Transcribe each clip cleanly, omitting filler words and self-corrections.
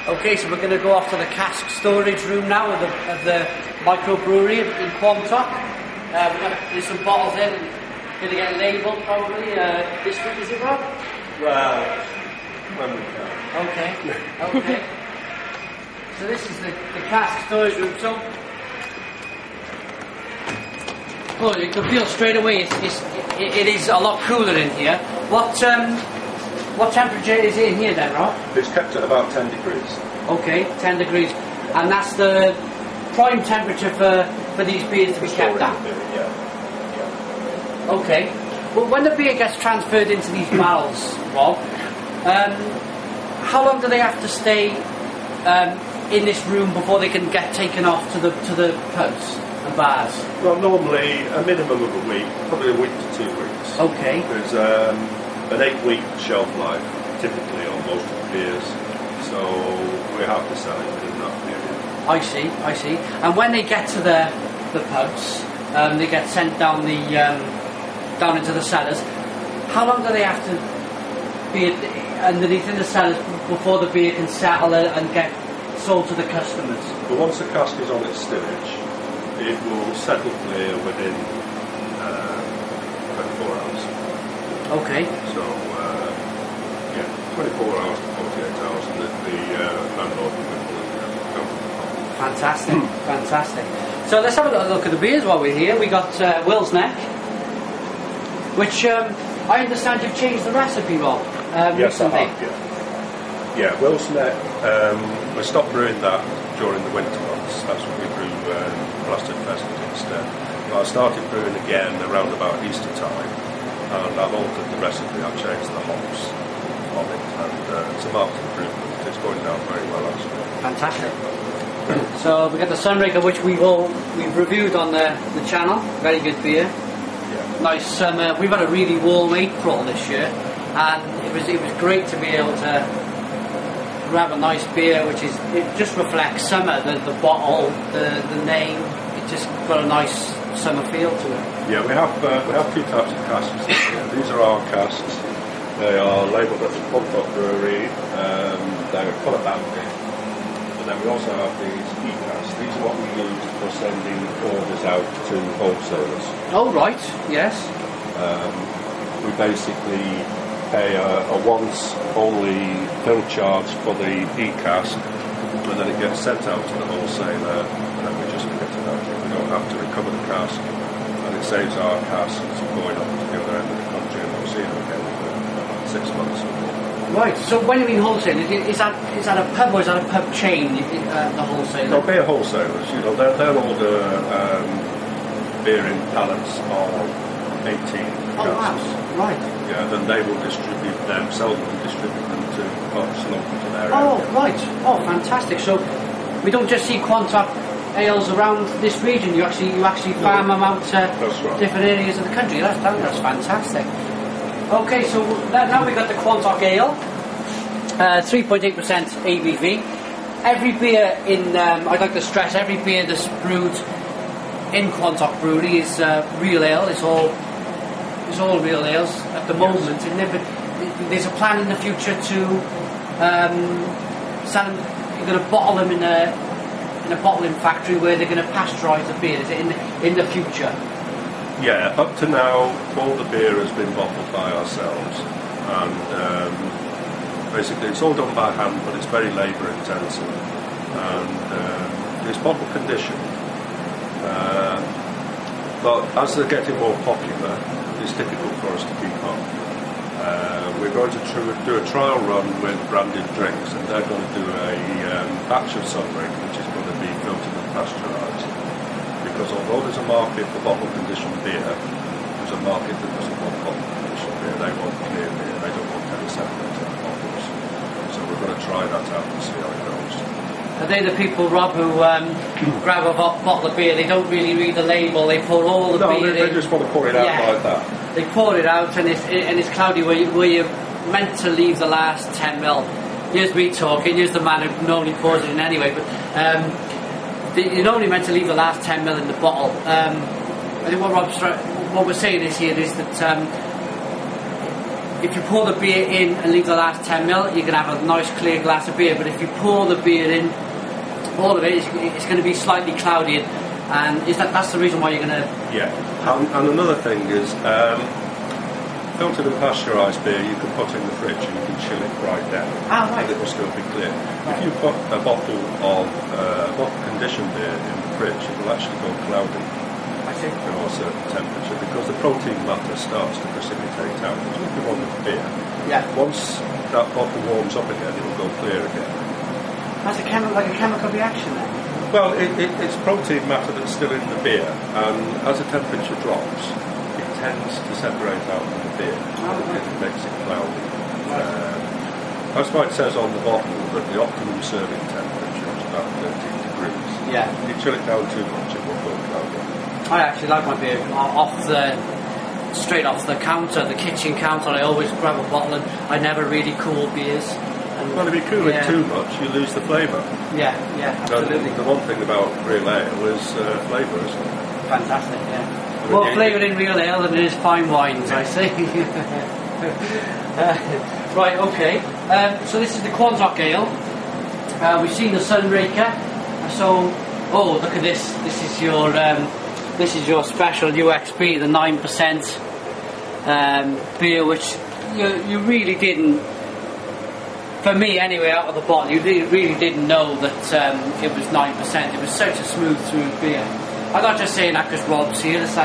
Okay, so we're going to go off to the cask storage room now of the microbrewery in Quantock. We're going to put some bottles in and going to get labelled probably this week, is it, Rob? Well, when we can. Okay, okay. So this is the cask storage room. So, oh, you can feel straight away it is a lot cooler in here. What temperature is it in here then, Rob? It's kept at about 10 degrees. Okay, 10 degrees. And that's the prime temperature for these beers to be kept at? Yeah. Okay. Well, when the beer gets transferred into these barrels, Rob, how long do they have to stay in this room before they can get taken off to the pubs and bars? Well, normally a minimum of a week, probably a week to 2 weeks. Okay. There's an 8-week shelf life, typically on most of the beers, so we have to sell it within that period. I see. And when they get to the pubs, they get sent down down into the cellars. How long do they have to be underneath in the cellars before the beer can settle and get sold to the customers? But once the cask is on its stillage, it will settle clear within 24 hours. Okay. So, 24 hours to 48 hours, and the landlord will be Fantastic. So let's have a little look at the beers while we're here. We got Will's Neck, which I understand you've changed the recipe, Rob, yes, recently. I have, yeah. Will's Neck, we stopped brewing that during the winter months. That's when we brew Blasted Pheasant instead. I started brewing again around about Easter time, and I've altered the recipe. I've changed the hops on it, and it's a marked improvement. It's going down very well, actually. Fantastic. So we got the Sunraker, which we've reviewed on the channel. Very good beer. Yeah. Nice summer. We've had a really warm April this year, and it was great to be able to grab a nice beer, it just reflects summer. The bottle, the name, it just got a nice summer feel to it. Yeah, we have two types of casks. These are our casks. They are labelled at the Quantock Brewery. They're full of bounty. And then we also have these e-casks. These are what we use for sending orders out to wholesalers. Oh, right, yes. We basically pay a once-only fill charge for the e-cask, and then it gets sent out to the wholesaler, and then we just get it out. We don't have to recover the cask, and it saves our casks going up to the other end of the country, and we'll see them again for about 6 months or more. Right, so when you mean wholesale, is that a pub or is that a pub chain, the wholesaler? They'll be wholesalers, they'll order beer in pallets of 18 casks. Oh, wow, right. Yeah, then they will distribute them, sell them and distribute them to pubs local to their Oh, area. right. Oh, fantastic. So we don't just see Quantock ales around this region, you actually farm them out to different areas of the country. That's fantastic. Okay, so now we've got the Quantock Ale, 3.8% ABV. Every beer I'd like to stress, every beer that's brewed in Quantock Brewery is real ale. It's all real ales at the moment. There's a plan in the future to sell them. You're going to bottle them in a bottling factory where they're going to pasteurise the beer. Is it in the future? Yeah, up to now, all the beer has been bottled by ourselves, and basically it's all done by hand, but it's very labour intensive, and it's bottle conditioned. But as they're getting more popular, it's difficult for us to keep up. We're going to do a trial run with branded drinks, and they're going to do a batch of Sunraker, which is going to be filtered and pasteurised. Because although there's a market for bottle-conditioned beer, there's a market that doesn't want bottle-conditioned beer. They want clear beer. They don't want any separated bottles. So we're going to try that out and see how it goes. Are they the people, Rob, who grab a bottle of beer, they don't really read the label, they pour all the beer in? No, they just want to pour it out like that. They pour it out and it's cloudy where you're meant to leave the last 10 ml. Here's me talking, here's the man who normally pours it in anyway, but you're normally meant to leave the last 10 ml in the bottle. I think what we're saying is that if you pour the beer in and leave the last 10 ml, you can have a nice clear glass of beer. But if you pour the beer in, all of it, it's going to be slightly cloudy. And that's the reason why you're going to... Yeah. And another thing is, filtered and pasteurised beer you can put in the fridge and you can chill it right down. Ah, right. And it will still be clear. If you put a bottle of conditioned beer in the fridge, it will actually go cloudy. I see. Below a certain temperature, because the protein matter starts to precipitate out. There's nothing wrong with beer. Yeah. Once that bottle warms up again, it will go clear again. That's like a chemical reaction then? Well, it's protein matter that's still in the beer, and as the temperature drops, it tends to separate out from the beer. It makes it cloudy. That's why it says on the bottle that the optimum serving temperature is about 13 degrees. Yeah. If you chill it down too much, it will go cloudy. I actually like my beer straight off the counter, the kitchen counter. I always grab a bottle, and I never really cool beers. And, well, if you cool it too much, you lose the flavour. Yeah, absolutely. The one thing about real ale is flavour, isn't it? Fantastic, yeah. More flavour in real ale than it is fine wines, I see. Right, okay. So this is the Quantock Ale. We've seen the Sunraker. So, oh, look at this. This is your special UXB, the 9% beer, which you really didn't. For me, anyway, out of the bottle, you really didn't know that it was 9%. It was such a smooth through beer. I'm not just saying that because Rob's here. It was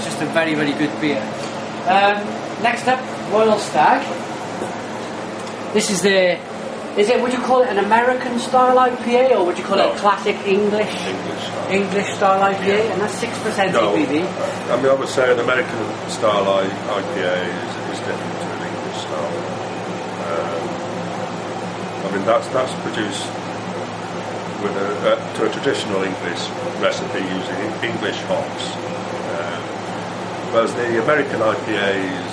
just a very, very good beer. Next up, Royal Stag. This is would you call it an American style IPA, or would you call it a classic English style IPA? Yeah. And that's 6% ABV. I mean, I would say an American style IPA is different to an English style. I mean, that's produced with to a traditional English recipe using English hops, whereas the American IPAs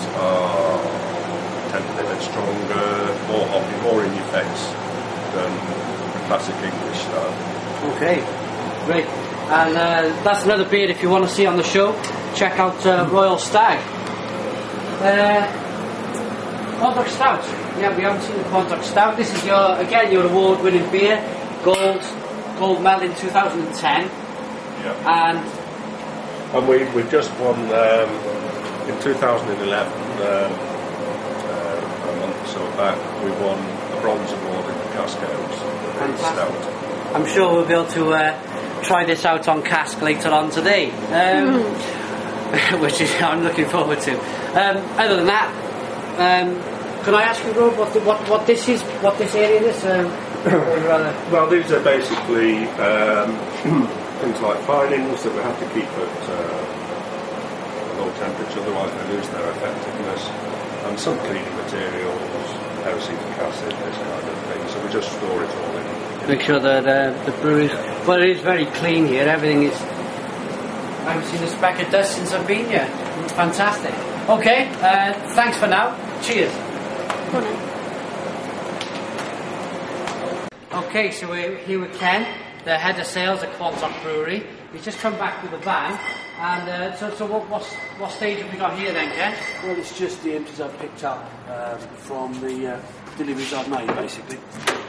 tend to be a bit stronger, more hoppy, more in your face than the classic English style. Okay, great. And that's another beer if you want to see on the show. Check out Royal Stag. Quantock Stout. Yeah, we haven't seen the Quantock Stout. This is your award-winning beer, gold medal in 2010. Yeah. And we just won in 2011. A month or so back, we won a bronze award in the cask ales. Stout. I'm sure we'll be able to try this out on cask later on today, which is I'm looking forward to. Other than that. Can I ask you, Rob, what this is? What this area is? Well, these are basically things like finings that we have to keep at a low temperature, otherwise they lose their effectiveness, and some cleaning materials, acetic acid, this kind of thing. So we just store it all in. Make sure that the brewery. Well, it is very clean here. Everything is. I haven't seen a speck of dust since I've been here. It's fantastic. Okay, thanks for now. Cheers. Okay, so we're here with Ken, the head of sales at Quantock Brewery. He's just come back with a van, and so what stage have we got here then, Ken? Well, it's just the empties I've picked up from the deliveries I've made, basically.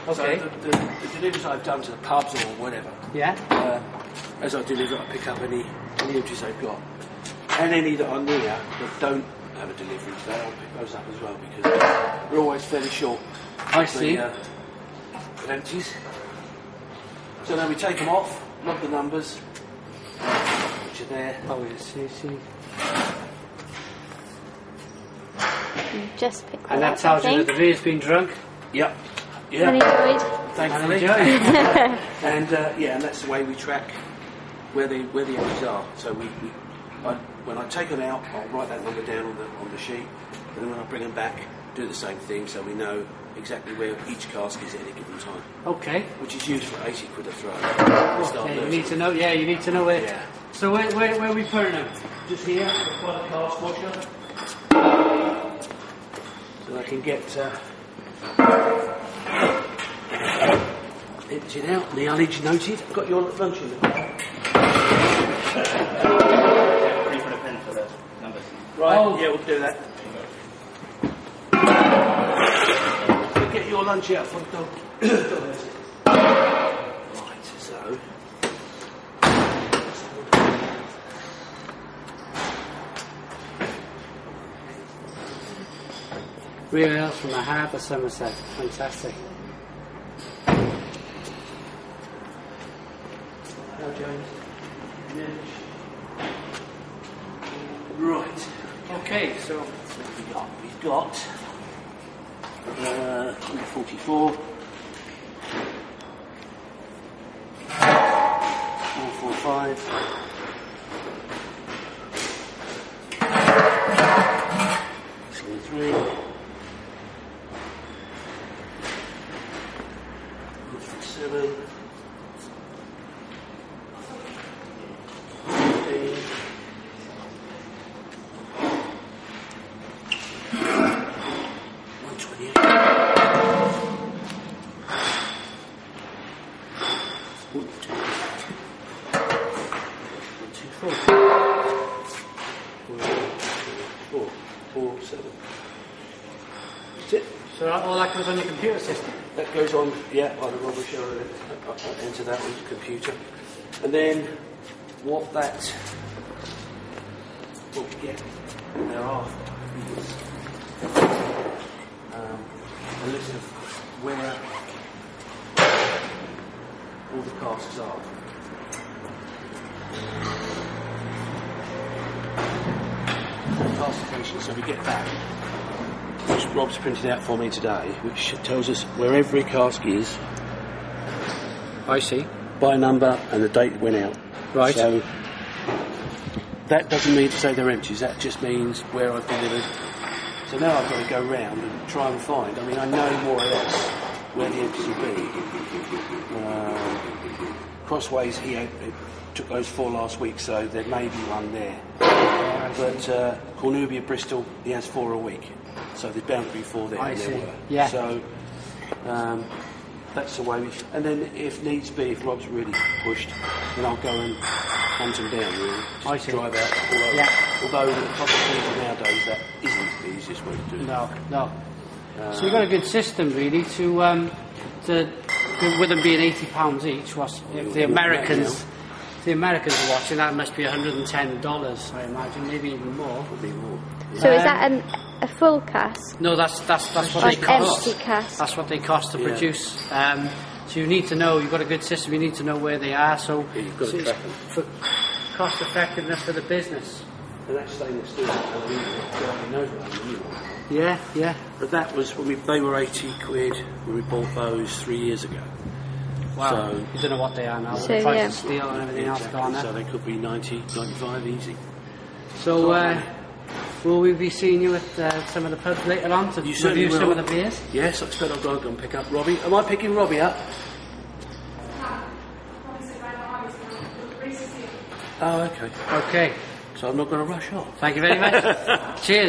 Okay. So the deliveries I've done to the pubs or whatever. Yeah. As I deliver, I pick up any empties they've got, and any that are near that don't have a delivery today, I'll pick those up as well, because we're always fairly short. I see. Of empties. So then we take them off, log the numbers, which are there. Oh, yes, see. You just picked And that up, tells you that the beer's been drunk? Yep. Yeah. And enjoyed. Thankfully. And and that's the way we track where the empties are. So when I take them out, I'll write that number down on the sheet, and then when I bring them back, do the same thing, so we know exactly where each cask is at any given time. Okay. Which is used for 80 quid a throw. Okay, you need to know. Yeah, you need to know where. Yeah. So where are we putting them? Just here, before the cask washer. So I can get emptied out. The ullage noted. I've got your lunch in there. Right. Oh. Yeah, we'll do that. your lunch out for the dog. Right, so. Real ales from the Harbour, Somerset. Fantastic. Hello, James. Right. Okay, so We've got 144, 445, 73, 147, 15, 128, 124, that's it. So all that goes on your computer system? That goes on, yeah, I will show it. I'll enter that on the computer. And then what we get thereafter is a list of where all the casks are. Classification, so we get that, which Rob's printed out for me today, which tells us where every cask is. I see. By number and the date it went out. Right. So that doesn't mean to say they're empties, that just means where I've delivered. So now I've got to go round and try and find, I mean, I know more or less where the empties will be. Crossways, he took those 4 last week, so there may be one there. But Cornubia, Bristol, he has 4 a week. So there's bound to be 4 there. I see. There were. Yeah. So that's the way we... And then if needs be, if Rob's really pushed, then I'll go and hunt them down, really. I see. Drive out all over. Yeah. Although the possibility nowadays, that isn't the easiest way to do it. No. So you've got a good system, really, to with them being £80 each. If the Americans are watching, that must be $110, I imagine, maybe even more. Probably more. So is that a full cask? No, that's what Like they cost. empty cask? That's what they cost to produce. So you need to know. You've got a good system. You need to know where they are. So you've got to it's track them. for cost effectiveness for the business. And that's stainless steel. Everybody knows what I'm doing. Yeah. But that was they were £80 when we bought those 3 years ago. Wow. So, you don't know what they are now. So, The price yeah. of steel and everything else gone So up. they could be 90, 95 easy. So will we be seeing you at some of the pubs later on to You certainly review some will. of the beers? Yes, I expect I'll go and pick up Robbie. Am I picking Robbie up? Oh, okay. Okay. So I'm not going to rush off. Thank you very much. Cheers.